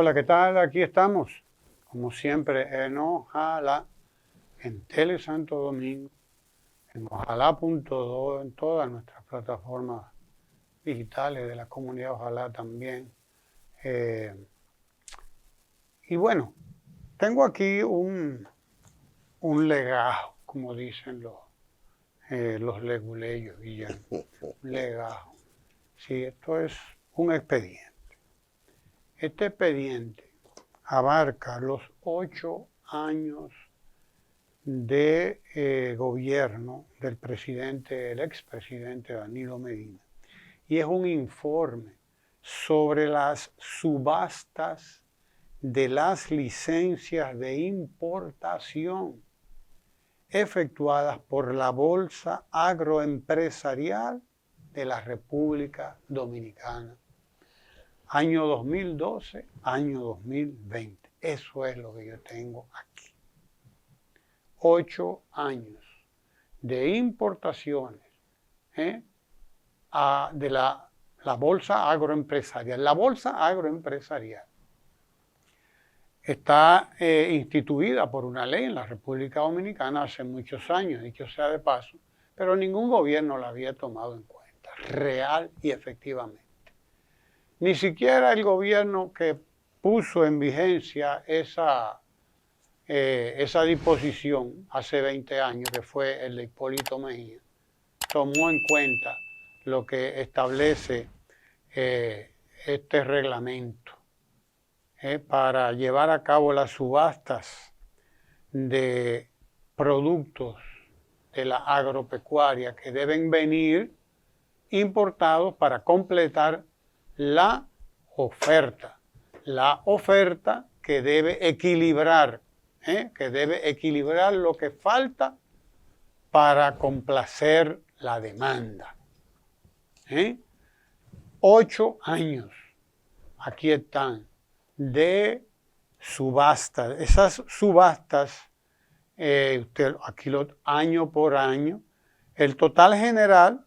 Hola, ¿qué tal? Aquí estamos, como siempre, en Ojalá, en Tele Santo Domingo, en ojalá.do, en todas nuestras plataformas digitales de la comunidad Ojalá también. Y bueno, tengo aquí un legajo, como dicen los leguleyos, Guillermo. Un legajo. Sí, esto es un expediente. Este expediente abarca los 8 años de gobierno del presidente, el expresidente Danilo Medina, y es un informe sobre las subastas de las licencias de importación efectuadas por la Bolsa Agroempresarial de la República Dominicana. Año 2012, año 2020. Eso es lo que yo tengo aquí. 8 años de importaciones de la Bolsa Agroempresarial. La Bolsa Agroempresarial está instituida por una ley en la República Dominicana hace muchos años, dicho sea de paso, pero ningún gobierno la había tomado en cuenta, real y efectivamente. Ni siquiera el gobierno que puso en vigencia esa disposición hace 20 años, que fue el de Hipólito Mejía, tomó en cuenta lo que establece este reglamento para llevar a cabo las subastas de productos de la agropecuaria que deben venir importados para completar la oferta que debe equilibrar lo que falta para complacer la demanda. 8 años, aquí están, de subastas. Esas subastas, año por año, el total general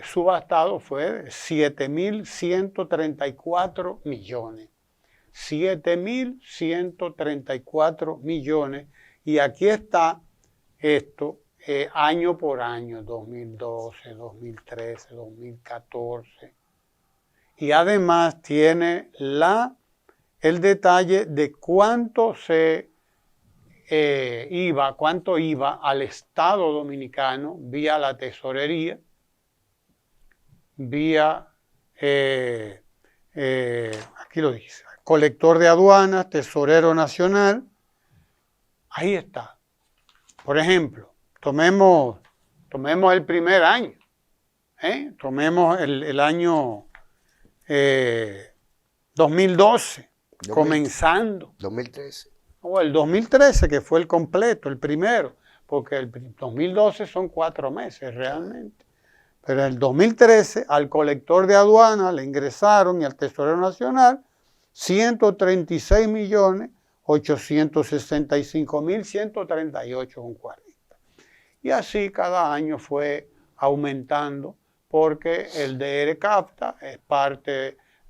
subastado fue de 7.134 millones. 7.134 millones. Y aquí está esto año por año, 2012, 2013, 2014. Y además tiene el detalle de cuánto iba al Estado Dominicano vía la tesorería, vía, aquí lo dice, colector de aduanas, tesorero nacional. Ahí está. Por ejemplo, tomemos el primer año, tomemos el año 2012, comenzando. 2013. O el 2013, que fue el completo, el primero, porque el 2012 son 4 meses realmente. Pero en el 2013 al colector de aduanas le ingresaron y al tesorero nacional 136.865.138,40. Y así cada año fue aumentando porque el DR CAFTA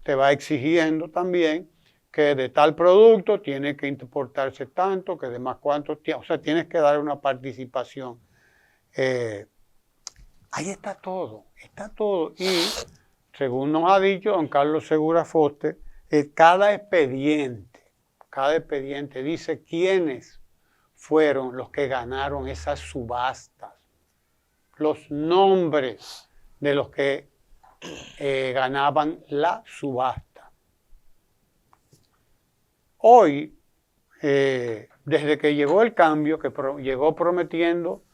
te va exigiendo también que de tal producto tiene que importarse tanto, que de más cuánto, o sea, tienes que dar una participación. Ahí está todo. Y según nos ha dicho don Carlos Segura Foster, cada expediente dice quiénes fueron los que ganaron esas subastas, los nombres de los que ganaban la subasta. Hoy, desde que llegó el cambio, que llegó prometiendo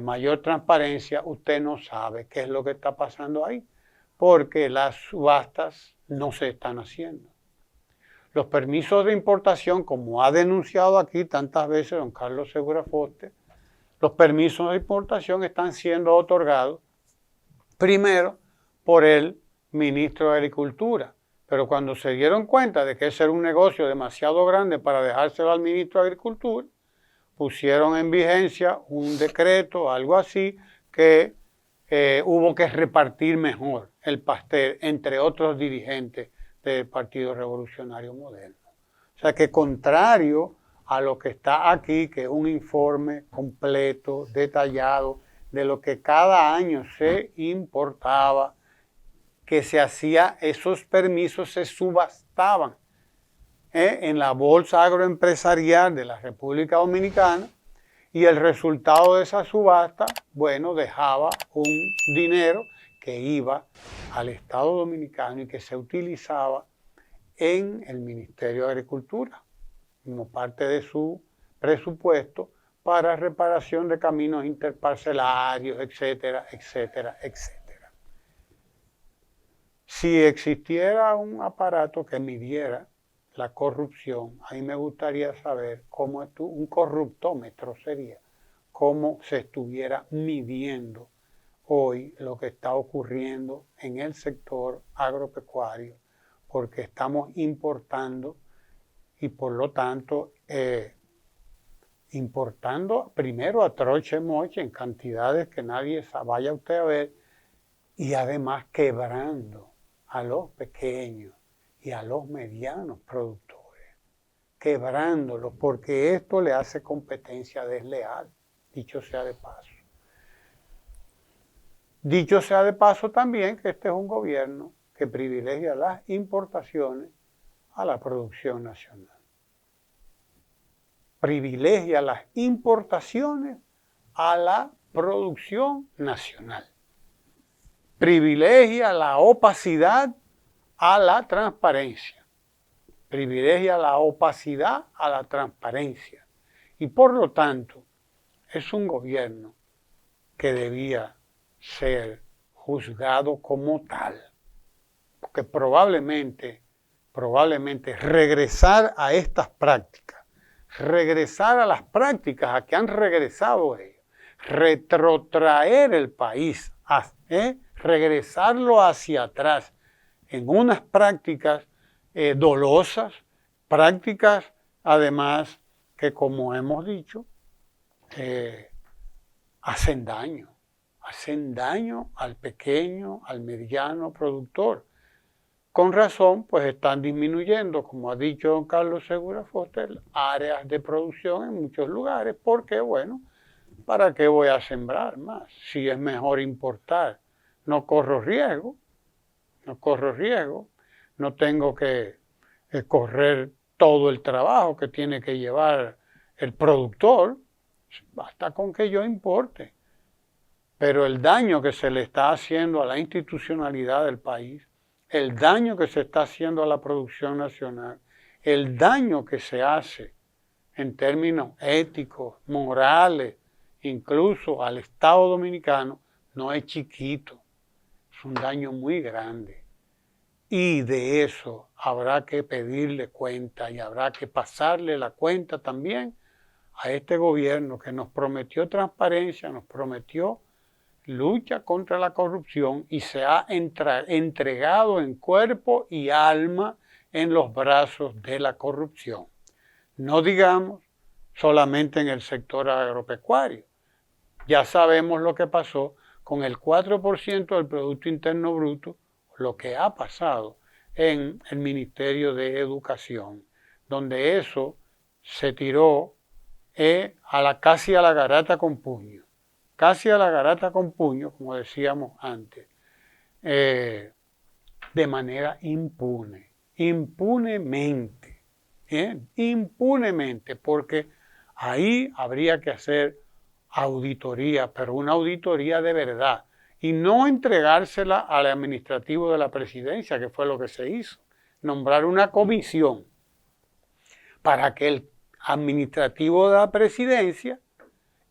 mayor transparencia, usted no sabe qué es lo que está pasando ahí, porque las subastas no se están haciendo. Los permisos de importación, como ha denunciado aquí tantas veces don Carlos Segura Foster, los permisos de importación están siendo otorgados primero por el ministro de Agricultura, pero cuando se dieron cuenta de que ese era un negocio demasiado grande para dejárselo al ministro de Agricultura, pusieron en vigencia un decreto, algo así, que hubo que repartir mejor el pastel entre otros dirigentes del Partido Revolucionario Moderno. O sea que contrario a lo que está aquí, que es un informe completo, detallado, de lo que cada año se importaba, que se hacía, esos permisos se subastaban en la Bolsa Agroempresarial de la República Dominicana, y el resultado de esa subasta, bueno, dejaba un dinero que iba al Estado Dominicano y que se utilizaba en el Ministerio de Agricultura como parte de su presupuesto para reparación de caminos interparcelarios, etcétera, etcétera, etcétera. Si existiera un aparato que midiera la corrupción, a mí me gustaría saber cómo un corruptómetro sería, cómo se estuviera midiendo hoy lo que está ocurriendo en el sector agropecuario, porque estamos importando y por lo tanto importando primero a troche moche en cantidades que nadie vaya usted a ver, y además quebrando a los pequeños y a los medianos productores, quebrándolos, porque esto le hace competencia desleal, dicho sea de paso. Dicho sea de paso también que este es un gobierno que privilegia las importaciones a la producción nacional. Privilegia las importaciones a la producción nacional. Privilegia la opacidad a la transparencia. Privilegia la opacidad a la transparencia. Y por lo tanto, es un gobierno que debía ser juzgado como tal. Porque probablemente regresar a estas prácticas, regresar a las prácticas a que han regresado ellos, retrotraer el país, regresarlo hacia atrás en unas prácticas dolosas, prácticas además que, como hemos dicho, hacen daño al pequeño, al mediano productor. Con razón, pues están disminuyendo, como ha dicho don Carlos Segura Foster, áreas de producción en muchos lugares, porque bueno, ¿para qué voy a sembrar más? Si es mejor importar, no corro riesgo, no tengo que correr todo el trabajo que tiene que llevar el productor, basta con que yo importe. Pero el daño que se le está haciendo a la institucionalidad del país, el daño que se está haciendo a la producción nacional, el daño que se hace en términos éticos, morales, incluso al Estado Dominicano, no es chiquito, es un daño muy grande. Y de eso habrá que pedirle cuenta y habrá que pasarle la cuenta también a este gobierno que nos prometió transparencia, nos prometió lucha contra la corrupción y se ha entregado en cuerpo y alma en los brazos de la corrupción. No digamos solamente en el sector agropecuario. Ya sabemos lo que pasó con el 4% del Producto Interno Bruto, lo que ha pasado en el Ministerio de Educación, donde eso se tiró casi a la garata con puño. Casi a la garata con puño, como decíamos antes, de manera impunemente, porque ahí habría que hacer auditoría, pero una auditoría de verdad, y no entregársela al administrativo de la presidencia, que fue lo que se hizo, nombrar una comisión para que el administrativo de la presidencia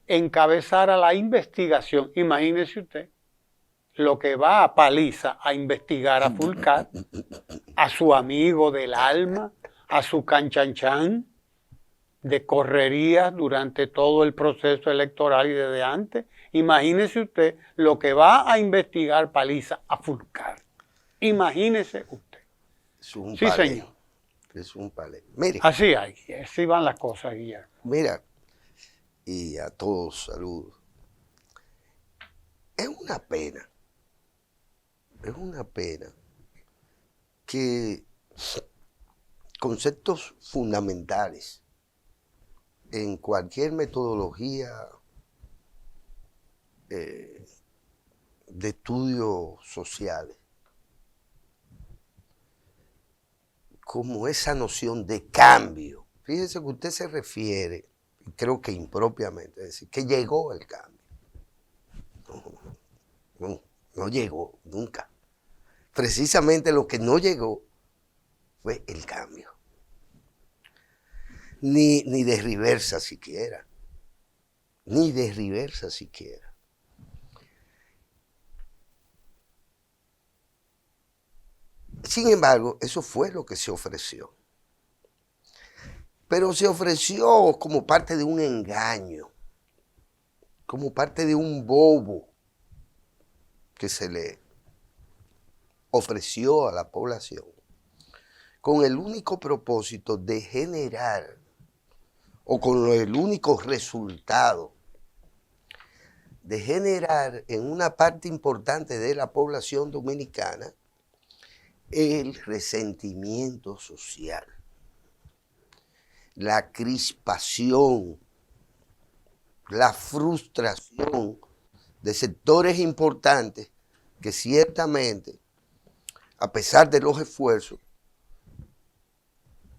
encabezara la investigación. Imagínese usted lo que va a Paliza a investigar a Fulcar, a su amigo del alma, a su canchanchan de correrías durante todo el proceso electoral y desde antes. Imagínese usted lo que va a investigar Paliza a Fulcar. Imagínese usted. Es un sí, palé. Señor. Es un palé. Mire. Así van las cosas, Guillermo. Mira, y a todos saludos. Es una pena que conceptos fundamentales en cualquier metodología de estudios sociales, como esa noción de cambio. Fíjese que usted se refiere, y creo que impropiamente, es decir, que llegó el cambio. No llegó nunca. Precisamente lo que no llegó fue el cambio. Ni de reversa siquiera. Ni de reversa siquiera. Sin embargo, eso fue lo que se ofreció. Pero se ofreció como parte de un engaño, como parte de un bobo que se le ofreció a la población, con el único propósito de generar, o con el único resultado, de generar en una parte importante de la población dominicana el resentimiento social, la crispación, la frustración de sectores importantes que ciertamente, a pesar de los esfuerzos,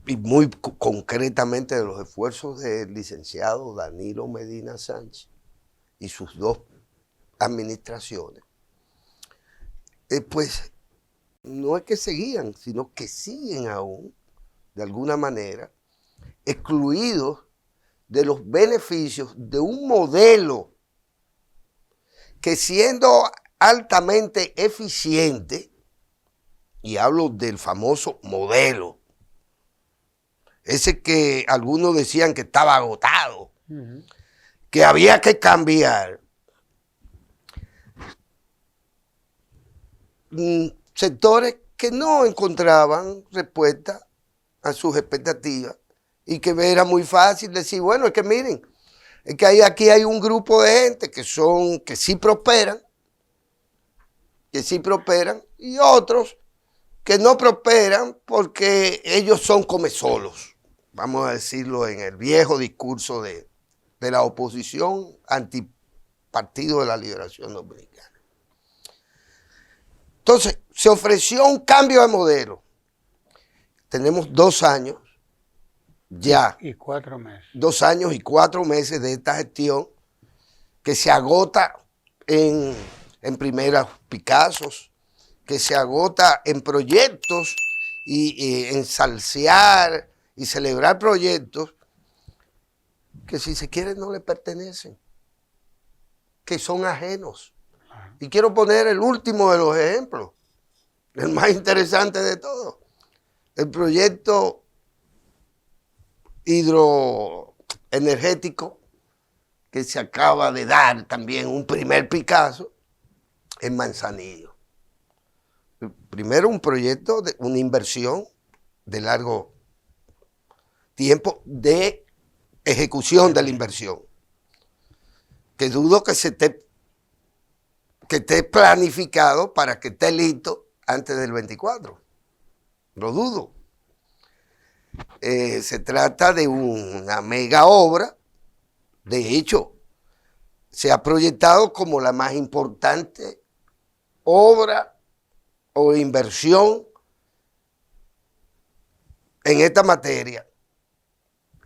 y muy concretamente de los esfuerzos del licenciado Danilo Medina Sánchez y sus dos administraciones, pues no es que seguían, sino que siguen aún, de alguna manera, excluidos de los beneficios de un modelo que, siendo altamente eficiente, y hablo del famoso modelo, ese que algunos decían que estaba agotado, que había que cambiar, sectores que no encontraban respuesta a sus expectativas y que era muy fácil decir, bueno, es que miren, es que aquí hay un grupo de gente que sí prosperan, y otros que no prosperan porque ellos son comesolos, vamos a decirlo en el viejo discurso de la oposición antipartido de la Liberación Dominicana. Entonces, se ofreció un cambio de modelo. Tenemos 2 años ya. Y 4 meses. 2 años y 4 meses de esta gestión que se agota en primeros Picassos, que se agota en proyectos y en salsear y celebrar proyectos que, si se quiere, no le pertenecen, que son ajenos. Y quiero poner el último de los ejemplos, el más interesante de todos, el proyecto hidroenergético que se acaba de dar también un primer Picasso en Manzanillo. Primero, un proyecto, una inversión de largo tiempo de ejecución de la inversión, que dudo que esté planificado para que esté listo antes del 24. Lo dudo. Se trata de una mega obra. De hecho, se ha proyectado como la más importante obra o inversión en esta materia,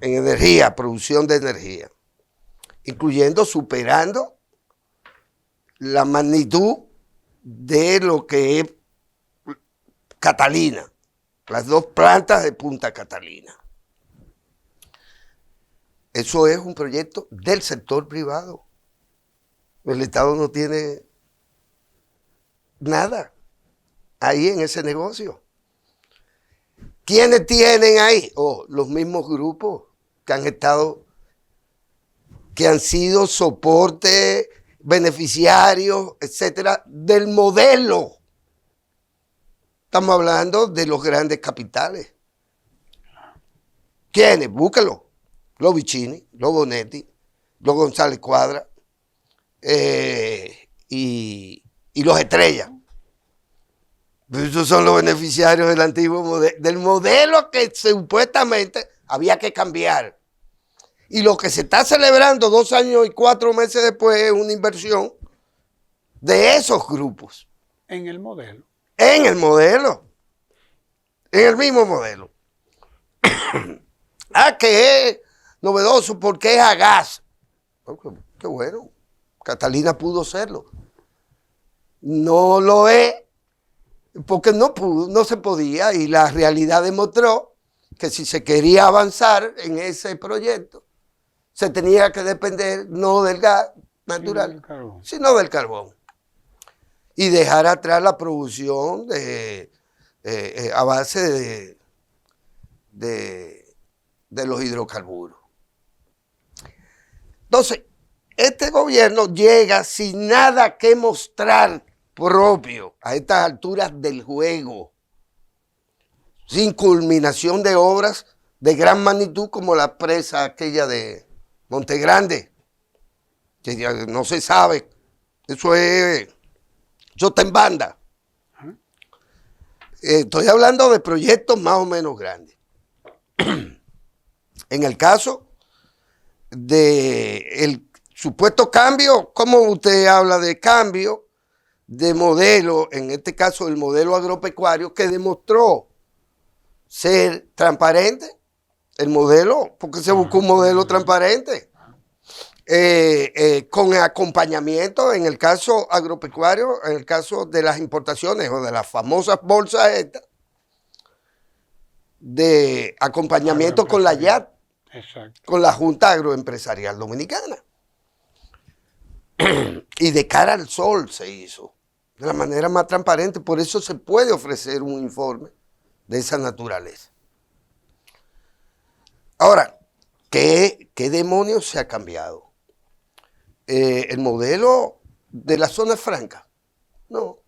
en energía, producción de energía, incluyendo, superando la magnitud de lo que es Catalina, las 2 plantas de Punta Catalina. Eso es un proyecto del sector privado. El Estado no tiene nada ahí en ese negocio. ¿Quiénes tienen ahí? Los mismos grupos que han sido soporte, beneficiarios, etcétera, del modelo. Estamos hablando de los grandes capitales. ¿Quiénes? Búsquelo. Los Vicini, los Bonetti, los González Cuadra y los Estrellas. Esos son los beneficiarios del antiguo modelo, del modelo que supuestamente había que cambiar. Y lo que se está celebrando 2 años y 4 meses después es una inversión de esos grupos. En el modelo. En el modelo. En el mismo modelo. Que es novedoso porque es a gas. Qué bueno. Catalina pudo serlo. No lo es porque no pudo, no se podía, y la realidad demostró que si se quería avanzar en ese proyecto, se tenía que depender no del gas natural, sino del carbón. Y dejar atrás la producción a base de los hidrocarburos. Entonces, este gobierno llega sin nada que mostrar propio a estas alturas del juego, sin culminación de obras de gran magnitud como la presa aquella de Montegrande, que ya no se sabe, eso está en banda. Estoy hablando de proyectos más o menos grandes. En el caso del supuesto cambio, ¿cómo usted habla de cambio de modelo? En este caso el modelo agropecuario, que demostró ser transparente, el modelo, porque se buscó un modelo transparente, con acompañamiento en el caso agropecuario, en el caso de las importaciones o de las famosas bolsas estas, de acompañamiento con la YAT, exacto, con la Junta Agroempresarial Dominicana. Y de cara al sol se hizo, de la manera más transparente, por eso se puede ofrecer un informe de esa naturaleza. Ahora, ¿qué demonios se ha cambiado? ¿El modelo de la zona franca? No.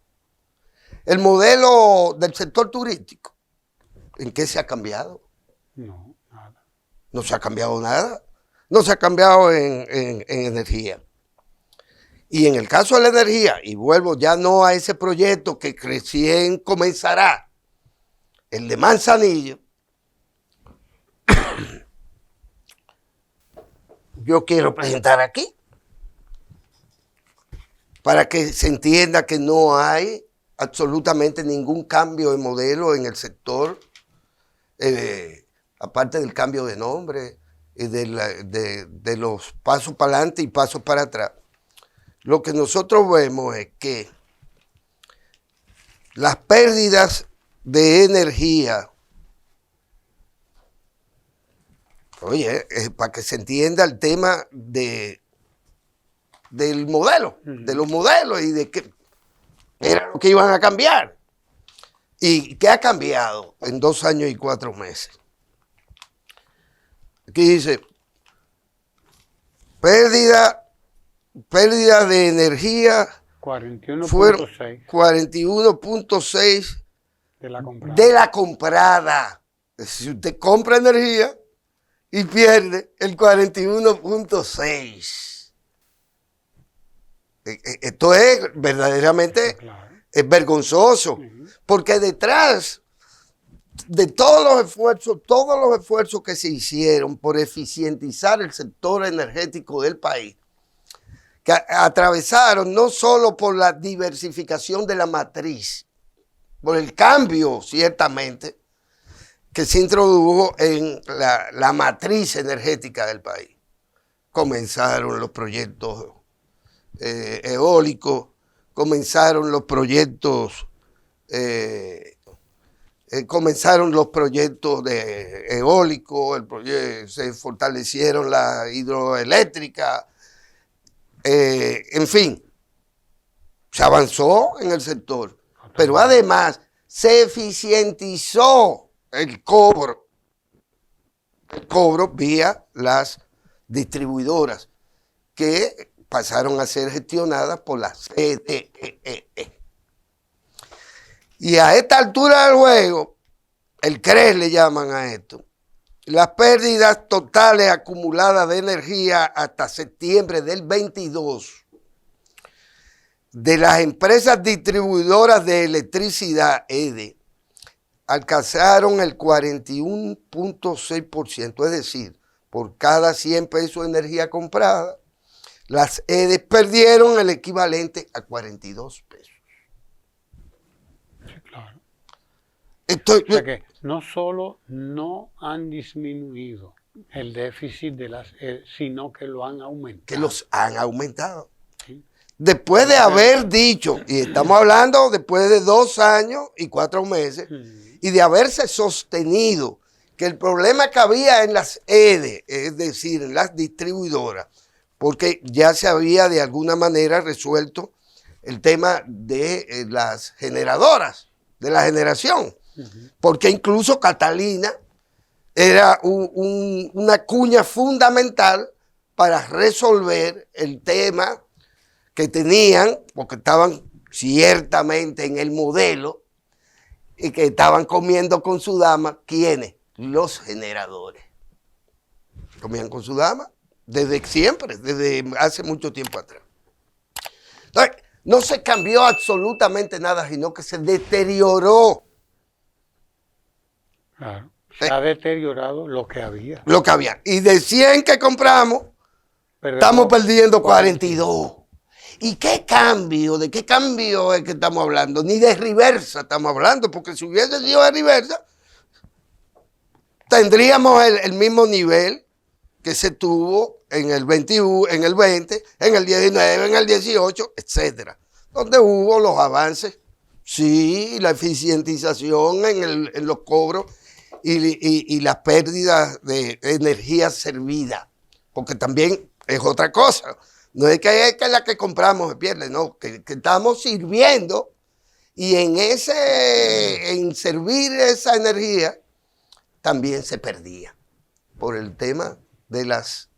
¿El modelo del sector turístico? ¿En qué se ha cambiado? No, nada. No se ha cambiado nada. No se ha cambiado en energía. Y en el caso de la energía, y vuelvo ya no a ese proyecto que recién comenzará, el de Manzanillo, yo quiero presentar aquí, para que se entienda que no hay absolutamente ningún cambio de modelo en el sector, aparte del cambio de nombre, de los pasos para adelante y pasos para atrás. Lo que nosotros vemos es que las pérdidas de energía, oye, para que se entienda el tema del modelo, de los modelos y de qué era lo que iban a cambiar. ¿Y qué ha cambiado en 2 años y 4 meses? Aquí dice, pérdida de energía 41.6 41.6 de la comprada. Si usted compra energía y pierde el 41.6. Esto es verdaderamente es vergonzoso, porque detrás de todos los esfuerzos que se hicieron por eficientizar el sector energético del país, que atravesaron no solo por la diversificación de la matriz, por el cambio ciertamente que se introdujo en la matriz energética del país. Comenzaron los proyectos eólicos, comenzaron los proyectos de eólicos, se fortalecieron las hidroeléctricas, en fin, se avanzó en el sector, pero además se eficientizó el cobro vía las distribuidoras que pasaron a ser gestionadas por la CDEE. Y a esta altura del juego, el CRES le llaman a esto, las pérdidas totales acumuladas de energía hasta septiembre del 22 de las empresas distribuidoras de electricidad, EDE, alcanzaron el 41.6%, es decir, por cada 100 pesos de energía comprada, las EDE perdieron el equivalente a 42 pesos. Sí, claro. Esto, O sea que no solo no han disminuido el déficit de las EDE, sino que lo han aumentado. que los han aumentado. Sí. Después de haber dicho, y estamos hablando después de 2 años y 4 meses, y de haberse sostenido que el problema que había en las EDE, es decir, en las distribuidoras, porque ya se había de alguna manera resuelto el tema de las generadoras, de la generación, porque incluso Catalina era una cuña fundamental para resolver el tema que tenían, porque estaban ciertamente en el modelo y que estaban comiendo con su dama. ¿Quiénes? Los generadores. Comían con su dama desde siempre, desde hace mucho tiempo atrás. Entonces, no se cambió absolutamente nada, sino que se deterioró. Claro. Se ha deteriorado lo que había. Lo que había. Y de 100 que compramos, estamos perdiendo 42. ¿Y qué cambio? ¿De qué cambio es que estamos hablando? Ni de reversa estamos hablando, porque si hubiese sido de reversa, tendríamos el mismo nivel que se tuvo en el 21, en el 20, en el 19, en el 18, etcétera, donde hubo los avances, sí, la eficientización en los cobros y las pérdidas de energía servida, porque también es otra cosa. No es que la que compramos se pierde, no, que estamos sirviendo y en servir esa energía también se perdía por el tema de las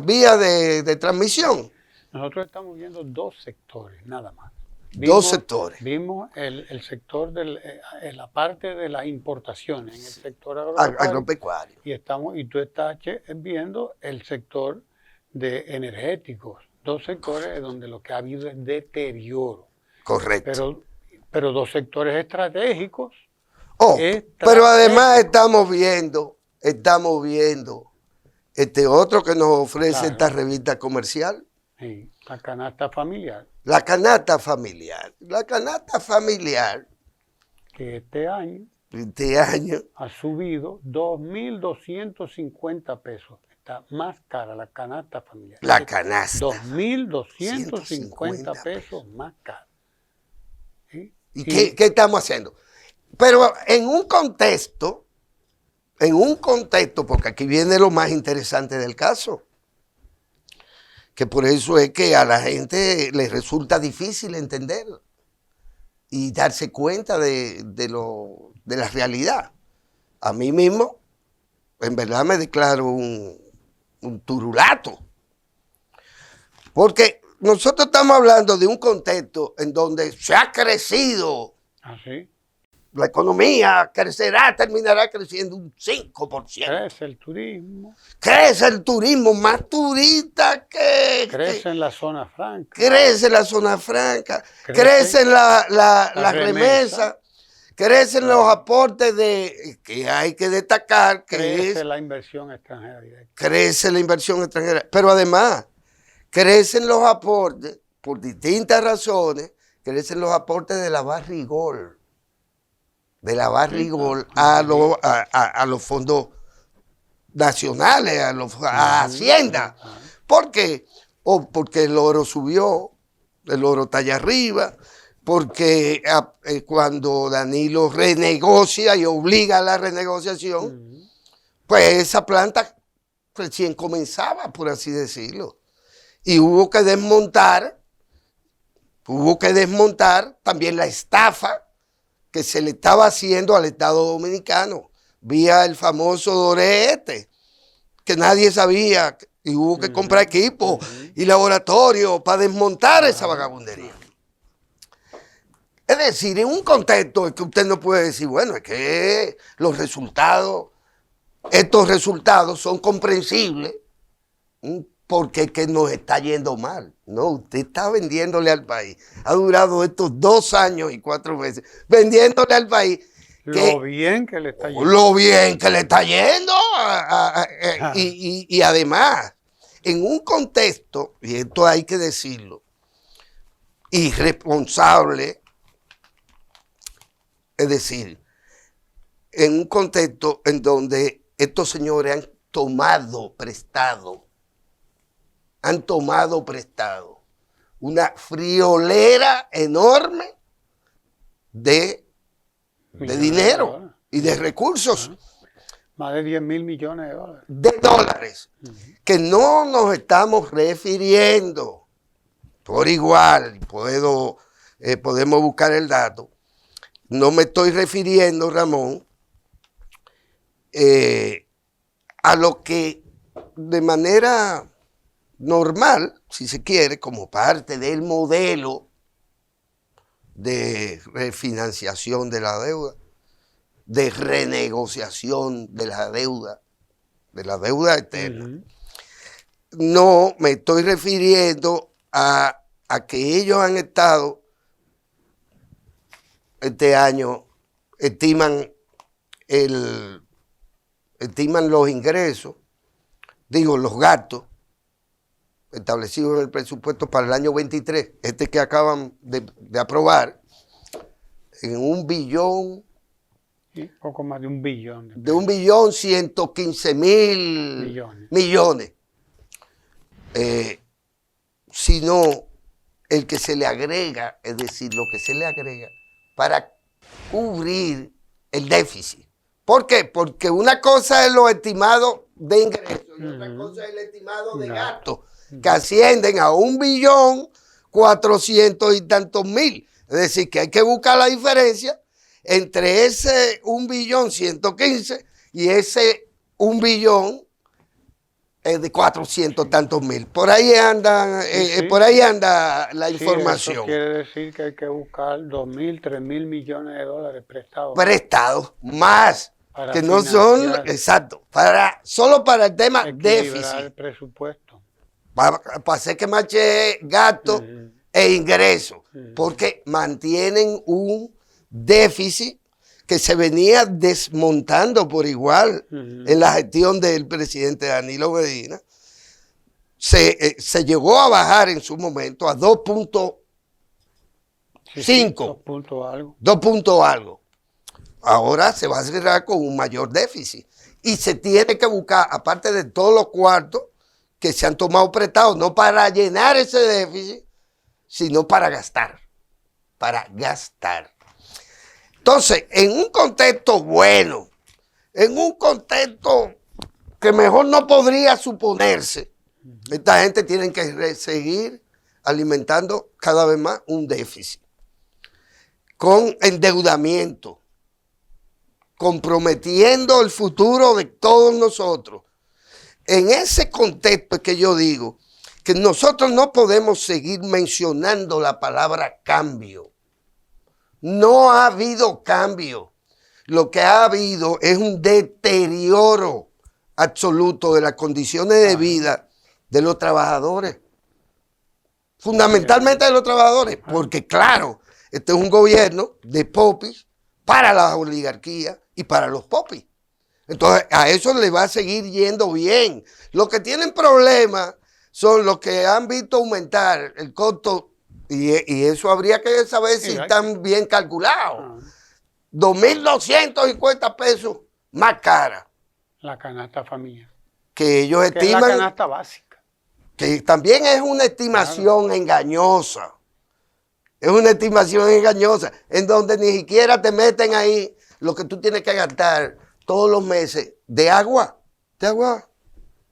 vías de transmisión. Nosotros estamos viendo 2 sectores, nada más. Dos sectores. Vimos el sector en la parte de las importaciones, en el sector agropecuario. Y tú estás viendo el sector de energéticos, 2 sectores donde lo que ha habido es deterioro. Correcto. Pero 2 sectores estratégicos. Pero además estamos viendo este otro que nos ofrece esta revista comercial. Sí, la canasta familiar. La canasta familiar. La canasta familiar. Que este año ha subido 2.250 pesos. Está más cara la canasta familiar. La canasta. 2.250 pesos más cara. ¿Sí? ¿Y qué estamos haciendo? Pero en un contexto, porque aquí viene lo más interesante del caso, que por eso es que a la gente le resulta difícil entender y darse cuenta de la realidad. A mí mismo, en verdad me declaro un turulato, porque nosotros estamos hablando de un contexto en donde se ha crecido. ¿Ah, sí? La economía terminará creciendo un 5%. Crece el turismo. Crece el turismo, más turista que... Crece en la zona franca. Crece la zona franca. Crece la remesa. Crecen los aportes que hay que destacar. Crece la inversión extranjera directa. Crece la inversión extranjera. Pero además, crecen los aportes, por distintas razones, crecen los aportes de la Barrigol. De la Barrigol a los fondos nacionales, a Hacienda. ¿Por qué? Porque el oro subió, el oro está allá arriba, porque cuando Danilo renegocia y obliga a la renegociación, pues esa planta recién comenzaba, por así decirlo. Y hubo que desmontar también la estafa que se le estaba haciendo al Estado Dominicano vía el famoso Doré que nadie sabía, y hubo que comprar equipo y laboratorio para desmontar esa vagabundería. Es decir, en un contexto en que usted no puede decir, bueno, es que estos resultados son comprensibles, porque es que nos está yendo mal. No, usted está vendiéndole al país. Ha durado estos 2 años y 4 meses vendiéndole al país Lo bien que le está yendo. lo bien que le está yendo. Y además, en un contexto, y esto hay que decirlo, irresponsable, es decir, en un contexto en donde estos señores han tomado prestado una friolera enorme de dinero y de recursos. Más de 10.000 millones de dólares. De dólares, que no nos estamos refiriendo por igual, podemos buscar el dato, no me estoy refiriendo, Ramón, a lo que de manera normal, si se quiere, como parte del modelo de refinanciación de la deuda, de renegociación de la deuda eterna. No me estoy refiriendo a que ellos han estado este año, estiman los ingresos, los gastos establecidos en el presupuesto para el año 23, que acaban de aprobar, en 1 billón. Sí, poco más de 1 billón. De 1.115.000 millones. Sino el que se le agrega, es decir, lo que se le agrega para cubrir el déficit. ¿Por qué? Porque una cosa es lo estimado de ingresos y otra cosa es el estimado de gastos, que ascienden a 1.400.000 y tantos mil. Es decir, que hay que buscar la diferencia entre ese 1.115.000 y ese 1.000.000.000 de 400 tantos mil. Por ahí anda, por ahí anda la información. Eso quiere decir que hay que buscar 2.000, 3.000 millones de dólares prestados. Prestados, más. Que no son, exacto, solo para el tema déficit. El presupuesto. Para hacer que marche gasto e ingreso. Porque mantienen un déficit que se venía desmontando por igual en la gestión del presidente Danilo Medina. Se llegó a bajar en su momento a 2.5. 2 puntos algo. Ahora se va a cerrar con un mayor déficit. Y se tiene que buscar, aparte de todos los cuartos que se han tomado prestados, no para llenar ese déficit, sino para gastar. Para gastar. Entonces, en un contexto bueno, en un contexto que mejor no podría suponerse, esta gente tiene que seguir alimentando cada vez más un déficit, con endeudamiento, comprometiendo el futuro de todos nosotros. En ese contexto es que yo digo que nosotros no podemos seguir mencionando la palabra cambio. No ha habido cambio. Lo que ha habido es un deterioro absoluto de las condiciones de vida de los trabajadores. Fundamentalmente de los trabajadores. Porque claro, este es un gobierno de popis para la oligarquía y para los popis. Entonces a eso le va a seguir yendo bien. Los que tienen problemas son los que han visto aumentar el costo. Y eso habría que saber si están bien calculados. 2.250 pesos más cara. La canasta familiar. Que ellos estiman. Es la canasta básica. Que también es una estimación engañosa. Es una estimación engañosa. En donde ni siquiera te meten ahí lo que tú tienes que gastar todos los meses de agua. De agua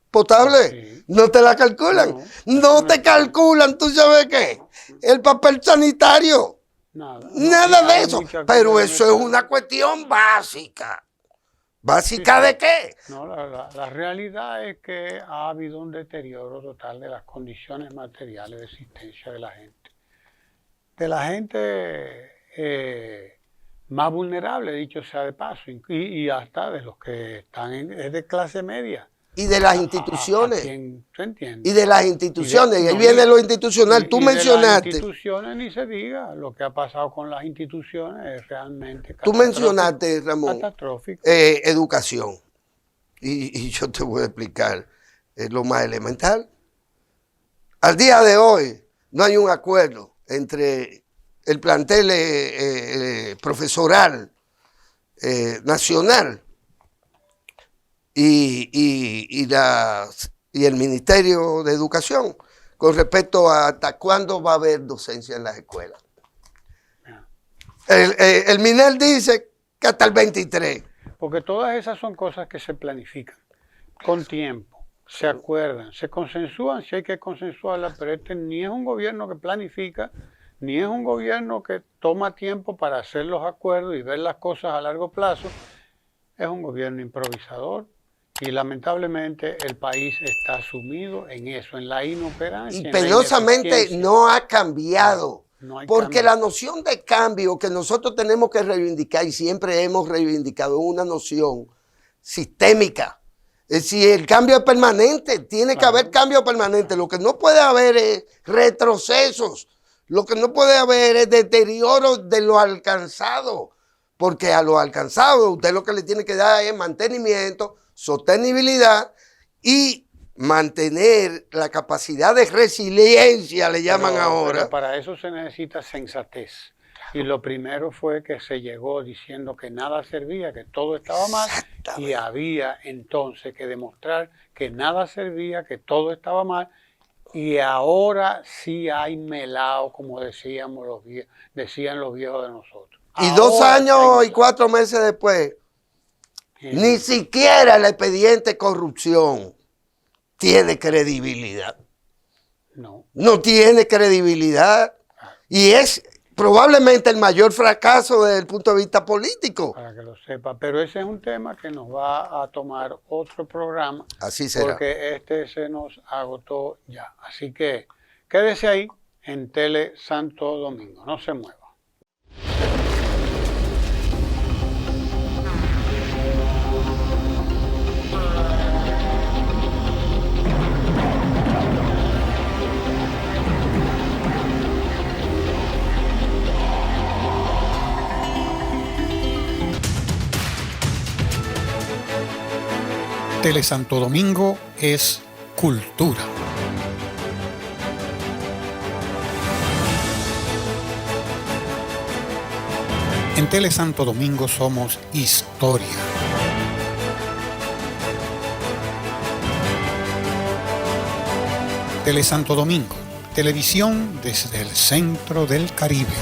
potable. Sí. No te la calculan. No te calculan, ¿tú sabes qué? El papel sanitario. Nada de eso. Pero eso es una cuestión básica. ¿Básica de qué? No, la realidad es que ha habido un deterioro total de las condiciones materiales de existencia de la gente. De la gente más vulnerable, dicho sea de paso, y hasta de los que están es de clase media. y de las instituciones. ¿Se entiende? Y de las instituciones. Y ahí viene lo institucional. Tú mencionaste. Las instituciones ni se diga. Lo que ha pasado con las instituciones es realmente Tú mencionaste, Ramón, catastrófico. Educación. Y yo te voy a explicar lo más elemental. Al día de hoy no hay un acuerdo entre el plantel profesoral nacional y el Ministerio de Educación con respecto a hasta cuándo va a haber docencia en las escuelas. El MINER dice que hasta el 23. Porque todas esas son cosas que se planifican con tiempo, se acuerdan, se consensúan si hay que consensuarlas, pero este ni es un gobierno que planifica, ni es un gobierno que toma tiempo para hacer los acuerdos y ver las cosas a largo plazo. Es un gobierno improvisador y lamentablemente el país está sumido en eso, en la inoperancia. Y penosamente no ha cambiado. No hay porque cambio. la noción de cambio que nosotros tenemos que reivindicar y siempre hemos reivindicado es una noción sistémica. Es decir, el cambio es permanente, tiene que haber cambio permanente. Lo que no puede haber es retrocesos, lo que no puede haber es deterioro de lo alcanzado, porque a lo alcanzado usted lo que le tiene que dar es mantenimiento, sostenibilidad y mantener la capacidad de resiliencia, le llaman ahora. Pero para eso se necesita sensatez. Y lo primero fue que se llegó diciendo que nada servía, que todo estaba mal, y había entonces que demostrar que nada servía, que todo estaba mal, y ahora sí hay melao, como decían los viejos de nosotros. Y 2 años y 4 meses después, ni siquiera el expediente corrupción tiene credibilidad. No tiene credibilidad. Y es probablemente el mayor fracaso desde el punto de vista político. Para que lo sepa. Pero ese es un tema que nos va a tomar otro programa. Así será. Porque este se nos agotó ya. Así que quédese ahí en Tele Santo Domingo. No se mueva. Tele Santo Domingo es cultura. En Tele Santo Domingo somos historia. Tele Santo Domingo, televisión desde el centro del Caribe.